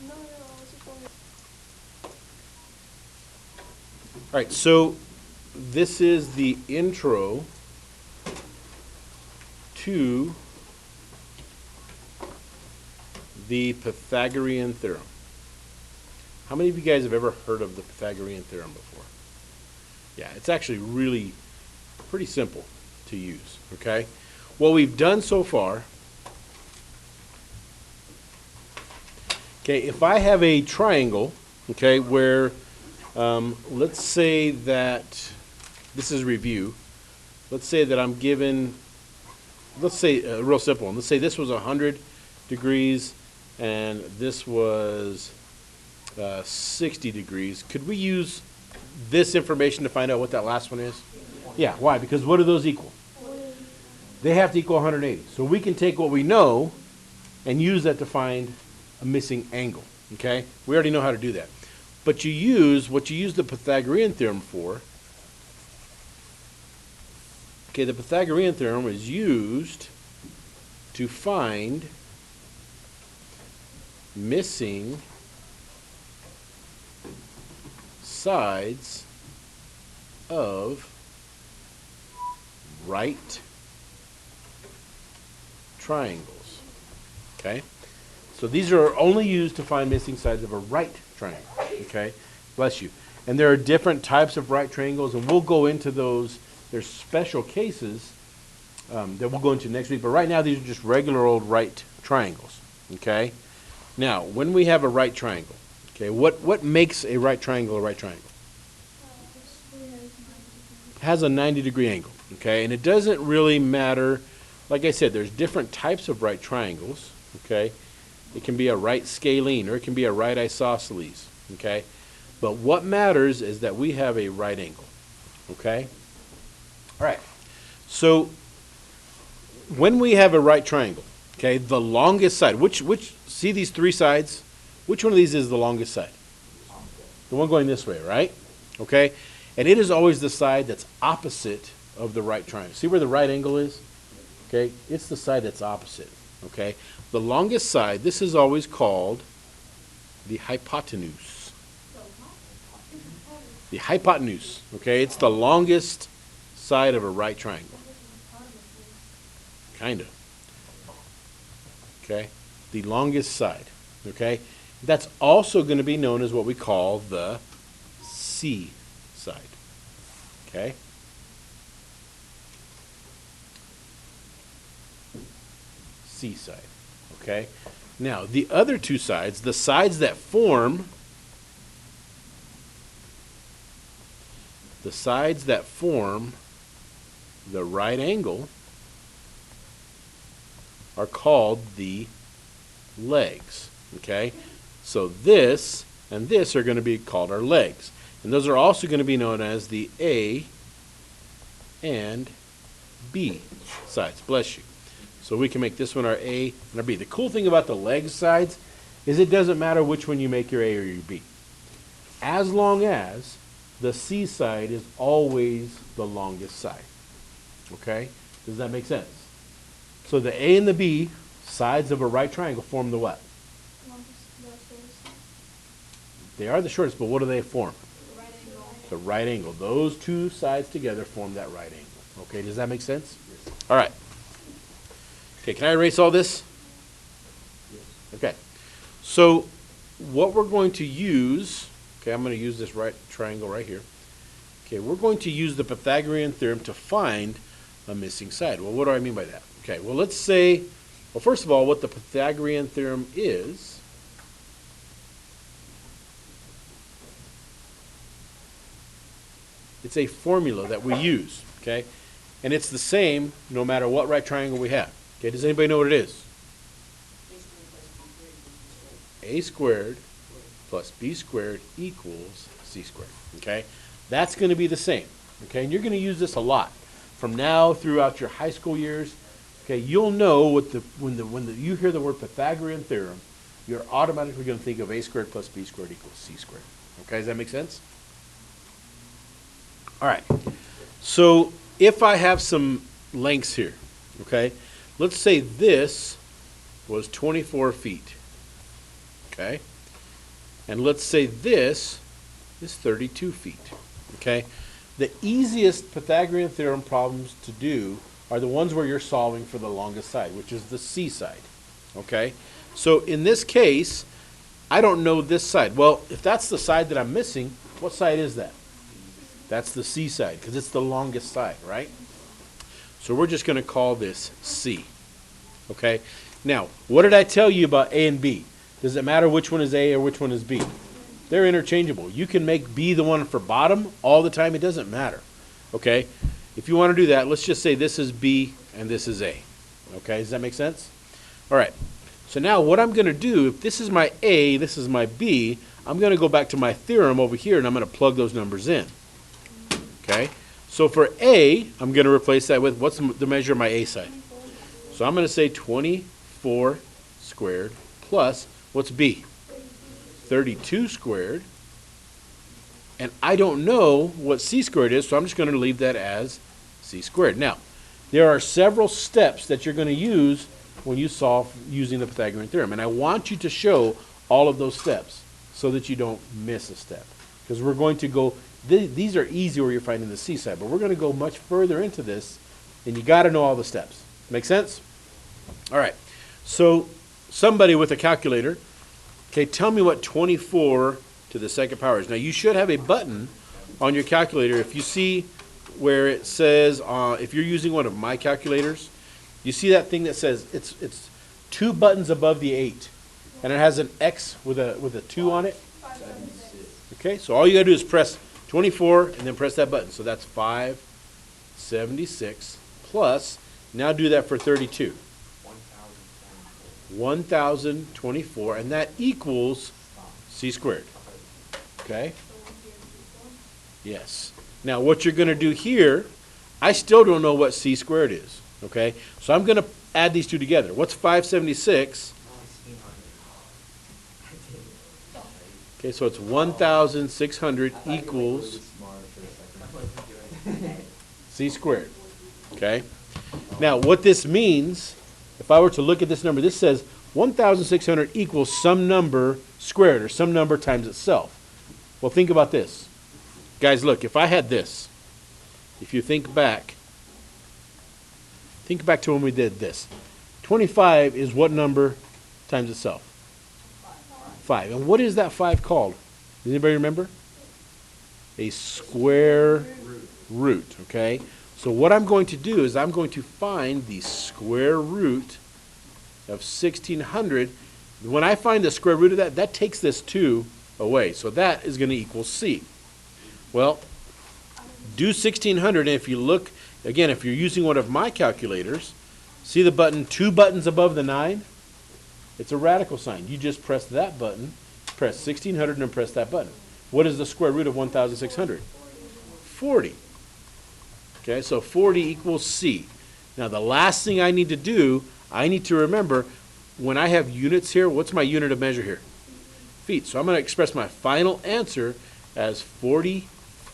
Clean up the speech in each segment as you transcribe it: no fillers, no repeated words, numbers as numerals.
No, I was just wondering. All right, so this is the intro to the Pythagorean theorem. How many of you guys have ever heard of the Pythagorean theorem before? Yeah, it's actually really pretty simple to use, okay? What we've done so far, okay, if I have a triangle, okay, where let's say that, this is review, let's say that I'm given, let's say a real simple one, let's say this was 100 degrees and this was 60 degrees. Could we use this information to find out what that last one is? Yeah, why? Because what do those equal? They have to equal 180. So we can take what we know and use that to find a missing angle, okay? We already know how to do that. But you use what you use the Pythagorean theorem for. Okay, the Pythagorean theorem is used to find missing sides of right triangles. Okay? So these are only used to find missing sides of a right triangle. Okay? Bless you. And there are different types of right triangles, and we'll go into those. There's special cases that we'll go into next week, but right now these are just regular old right triangles. Okay? Now, when we have a right triangle, okay, what makes a right triangle a right triangle? It has a 90-degree angle. Okay? And it doesn't really matter. Like I said, there's different types of right triangles. Okay? It can be a right scalene or it can be a right isosceles. Okay? But what matters is that we have a right angle. Okay? All right. So when we have a right triangle, okay, the longest side, which see these three sides? Which one of these is the longest side? The one going this way, right? Okay? And it is always the side that's opposite of the right triangle. See where the right angle is? Okay? It's the side that's opposite. Okay? The longest side, this is always called the hypotenuse. The hypotenuse. Okay? It's the longest side of a right triangle. Kind of. Okay? The longest side. Okay? That's also going to be known as what we call the C side. Okay? C side. Okay? Now, the other two sides, the sides that form the right angle are called the legs. Okay? So this and this are going to be called our legs. And those are also going to be known as the A and B sides. Bless you. So we can make this one our A and our B. The cool thing about the leg sides is it doesn't matter which one you make your A or your B. As long as the C side is always the longest side. Okay? Does that make sense? So the A and the B sides of a right triangle form the what? They are the shortest, but what do they form? Right angle. The right angle. Those two sides together form that right angle. Okay, does that make sense? All right. Okay, can I erase all this? Okay. So what we're going to use, okay, I'm going to use this right triangle right here. Okay, we're going to use the Pythagorean theorem to find a missing side. Well, what do I mean by that? Okay, well, let's say, well, first of all, what the Pythagorean theorem is, it's a formula that we use, okay? And it's the same no matter what right triangle we have. Okay, does anybody know what it is? A squared plus B squared equals C squared, okay? That's going to be the same, okay? And you're going to use this a lot. From now throughout your high school years, okay, you'll know what when you hear the word Pythagorean theorem, you're automatically going to think of A squared plus B squared equals C squared. Okay, does that make sense? All right. So if I have some lengths here, okay, let's say this was 24 feet, okay? And let's say this is 32 feet, okay? The easiest Pythagorean theorem problems to do are the ones where you're solving for the longest side, which is the C side, okay? So in this case, I don't know this side. Well, if that's the side that I'm missing, what side is that? That's the C side, because it's the longest side, right? So we're just going to call this C, okay? Now, what did I tell you about A and B? Does it matter which one is A or which one is B? They're interchangeable. You can make B the one for bottom all the time. It doesn't matter, okay? If you want to do that, let's just say this is B and this is A, okay? Does that make sense? All right. So now what I'm going to do, if this is my A, this is my B, I'm going to go back to my theorem over here and I'm going to plug those numbers in, okay? So for A, I'm going to replace that with, what's the measure of my A side? So I'm going to say 24 squared plus, what's B? 32 squared. And I don't know what C squared is, so I'm just going to leave that as C squared. Now, there are several steps that you're going to use when you solve using the Pythagorean theorem. And I want you to show all of those steps so that you don't miss a step. Because we're going to go, these are easy where you're finding the C side, but we're going to go much further into this, and you got to know all the steps. Make sense? All right. So somebody with a calculator, okay, tell me what 24 to the second power is. Now you should have a button on your calculator. If you see where it says, if you're using one of my calculators, you see that thing that says it's 2 buttons above the 8, and it has an X with a 2 on it. Okay, so all you gotta do is press 24 and then press that button. So that's 576 plus. Now do that for 32. 1024, and that equals C squared. Okay? Yes. Now what you're going to do here, I still don't know what C squared is. Okay? So I'm going to add these two together. What's 576? Okay, so it's 1,600 equals C squared. Okay? Now what this means, if I were to look at this number, this says 1,600 equals some number squared, or some number times itself. Well, think about this. Guys, look, if I had this, if you think back to when we did this. 25 is what number times itself? 5. And what is that 5 called? Does anybody remember? A square root, okay? So what I'm going to do is I'm going to find the square root of 1,600. When I find the square root of that, that takes this 2 away. So that is going to equal C. Well, do 1,600, and if you look, again, if you're using one of my calculators, see the button, 2 buttons above the 9? It's a radical sign. You just press that button, press 1,600, and then press that button. What is the square root of 1,600? 40. Okay, so 40 equals C. Now the last thing I need to do, I need to remember, when I have units here, what's my unit of measure here? Feet. So I'm going to express my final answer as 40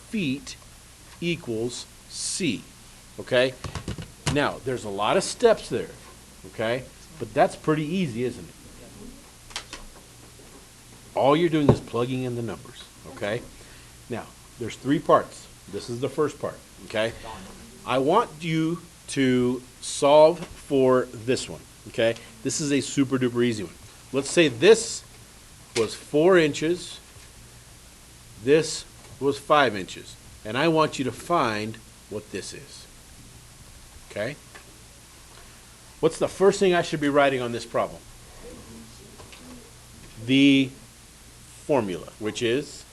feet equals C. Okay? Now, there's a lot of steps there. Okay? But that's pretty easy, isn't it? All you're doing is plugging in the numbers. Okay? Now, there's 3 parts. This is the first part. Okay? I want you to solve for this one. Okay? This is a super duper easy one. Let's say this was 4 inches. This was 5 inches. And I want you to find what this is. Okay? What's the first thing I should be writing on this problem? The formula, which is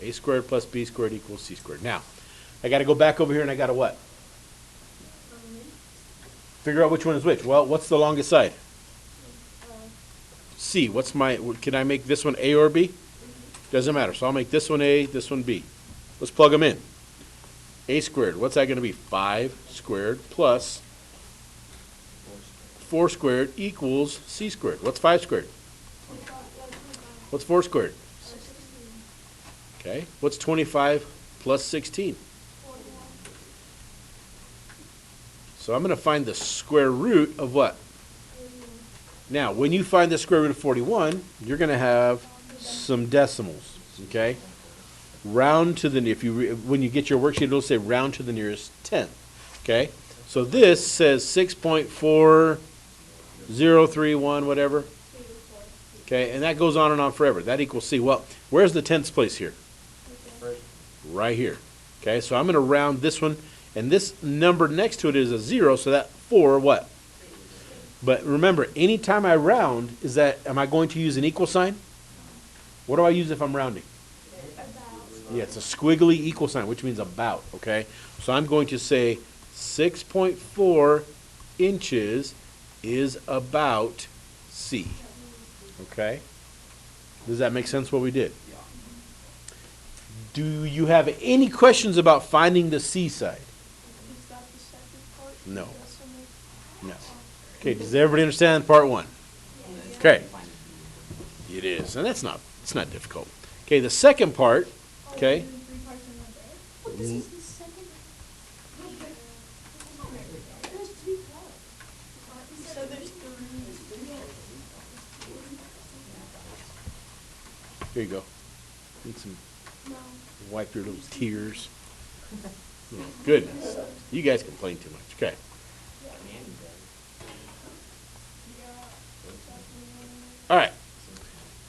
a squared plus b squared equals c squared. Now, I got to go back over here and I got to what? Figure out which one is which. Well, what's the longest side? C. What's my, can I make this one A or B? Doesn't matter. So I'll make this one A, this one B. Let's plug them in. A squared, what's that going to be? 5 squared plus 4 squared equals c squared. What's 5 squared? What's 4 squared? Okay. What's 25 plus 16? So I'm going to find the square root of what? Now, when you find the square root of 41, you're going to have some decimals, okay? Round to the, when you get your worksheet, it'll say round to the nearest tenth, okay? So this says 6.4031, whatever, okay? And that goes on and on forever. That equals C. Well, where's the tenths place here? Right here, okay? So I'm going to round this one, and this number next to it is a 0, so that 4, what? But remember, anytime I round, am I going to use an equal sign? What do I use if I'm rounding? Yeah, it's a squiggly equal sign, which means about, okay? So I'm going to say 6.4 inches is about C, okay? Does that make sense what we did? Do you have any questions about finding the C side? Is that the second part? No. Decimal? No. Okay, does everybody understand part 1? Okay. It is, and it's not difficult. Okay, the second part, okay. What, this is the second? There's 3 parts. So there's 3. Here you go. Need some, wipe your little tears. Oh, goodness. You guys complain too much. Okay. All right.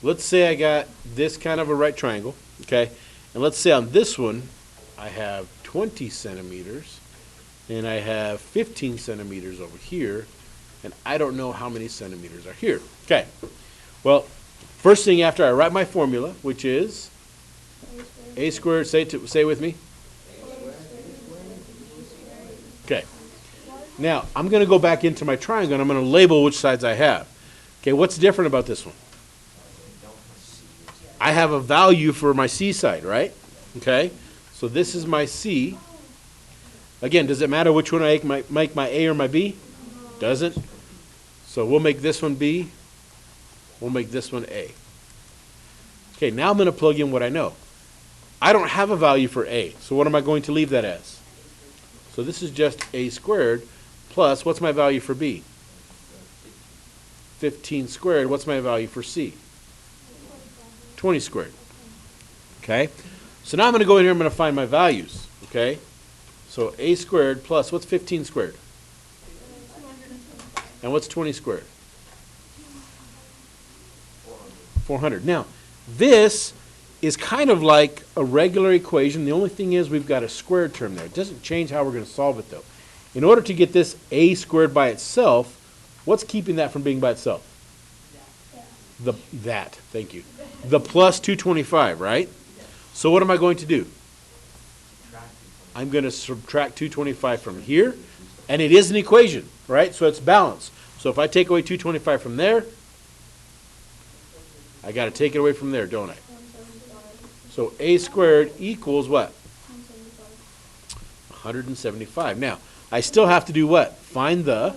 Let's say I got this kind of a right triangle, okay? And let's say on this one, I have 20 centimeters, and I have 15 centimeters over here, and I don't know how many centimeters are here. Okay. Well, first thing after I write my formula, which is a squared, say with me. Okay. Now, I'm going to go back into my triangle, and I'm going to label which sides I have. Okay, what's different about this one? I have a value for my C side, right? Okay, so this is my C. Again, does it matter which one I make my A or my B? Doesn't. So we'll make this one B. We'll make this one A. Okay, now I'm going to plug in what I know. I don't have a value for A, so what am I going to leave that as? So this is just A squared plus, what's my value for B? 15 squared. What's my value for C? 20 squared. Okay, so now I'm going to go in here, I'm going to find my values. Okay, so A squared plus, what's 15 squared? And what's 20 squared? 400. Now, this is kind of like a regular equation. The only thing is we've got a squared term there. It doesn't change how we're going to solve it, though. In order to get this A squared by itself, what's keeping that from being by itself? Thank you. The plus 225, right? So what am I going to do? I'm going to subtract 225 from here, and it is an equation, right? So it's balanced. So if I take away 225 from there, I got to take it away from there, don't I? So A squared equals what? 175. Now, I still have to do what? Find the.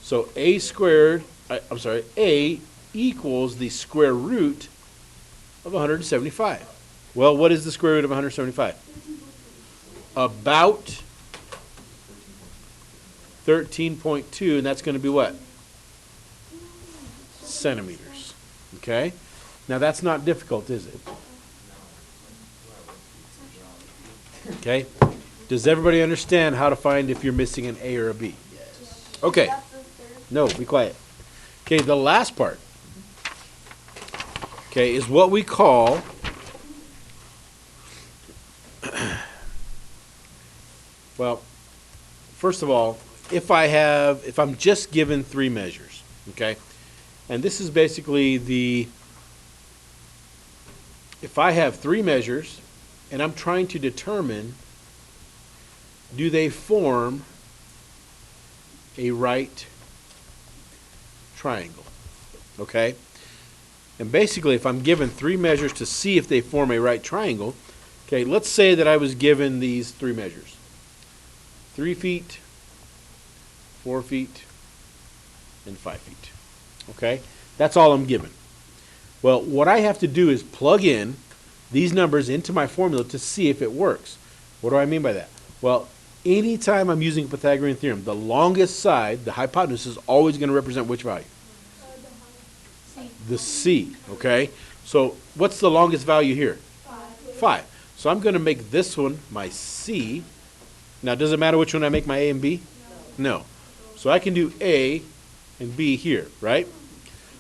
So A squared, A equals the square root of 175. Well, what is the square root of 175? About 13.2, and that's going to be what? Centimeters. Okay? Now that's not difficult, is it? Okay? Does everybody understand how to find if you're missing an A or a B? Okay. No, be quiet. Okay, the last part, okay, is what we call well, first of all, if I'm just given 3 measures, okay, and this is basically if I have 3 measures and I'm trying to determine, do they form a right triangle, okay? And basically, if I'm given 3 measures to see if they form a right triangle, okay, let's say that I was given these 3 measures. 3 feet, 4 feet, and 5 feet, okay? That's all I'm given. Well, what I have to do is plug in these numbers into my formula to see if it works. What do I mean by that? Well, anytime I'm using Pythagorean theorem, the longest side, the hypotenuse, is always going to represent which value? The C, okay? So what's the longest value here? 5. So I'm going to make this one my C. Now, does it matter which one I make my A and B? No. So I can do A and B here, right?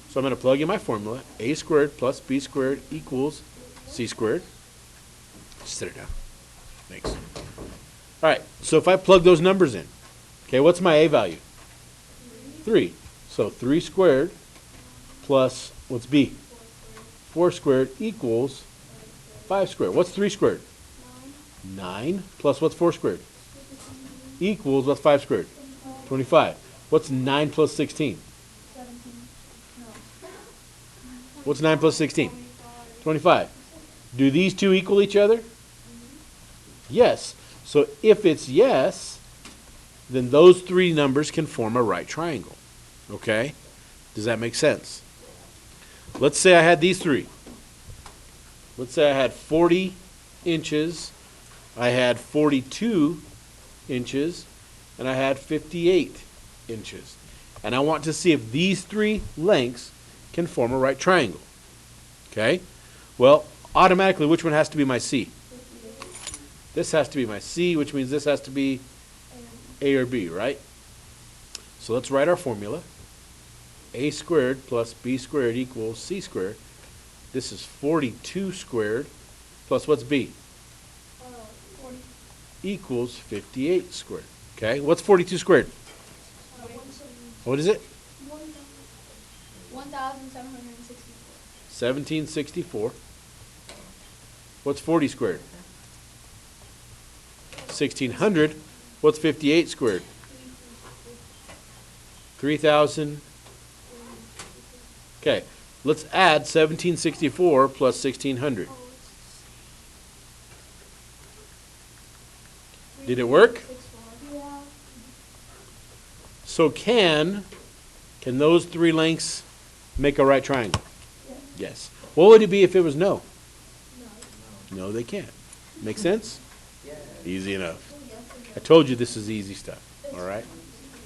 So I'm going to plug in my formula. A squared plus B squared equals C squared. Just set it down. Thanks. All right, so if I plug those numbers in, okay, what's my A value? 3. So 3 squared plus, what's B? 4 squared equals 5 squared. What's 3 squared? 9 plus what's 4 squared? Equals what's 5 squared? 25. What's 9 plus 16? What's 9 plus 16? 25. Do these two equal each other? Yes. So if it's yes, then those three numbers can form a right triangle. Okay? Does that make sense? Let's say I had these three. Let's say I had 40 inches, I had 42 inches, and I had 58 inches. And I want to see if these three lengths can form a right triangle. Okay? Well, automatically, which one has to be my C? This has to be my C, which means this has to be A or B, right? So let's write our formula. A squared plus B squared equals C squared. This is 42 squared plus what's B? 40. Equals 58 squared. Okay, what's 42 squared? What is it? 1,764. 1764. What's 40 squared? 1600. What's 58 squared? 3000. Okay, let's add 1764 plus 1600. Did it work? So can those three lengths make a right triangle? Yes. What would it be if it was no? No, they can't. Make sense? Easy enough. I told you this is easy stuff. All right?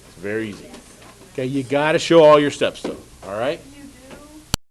It's very easy. Okay, you got to show all your steps though. All right?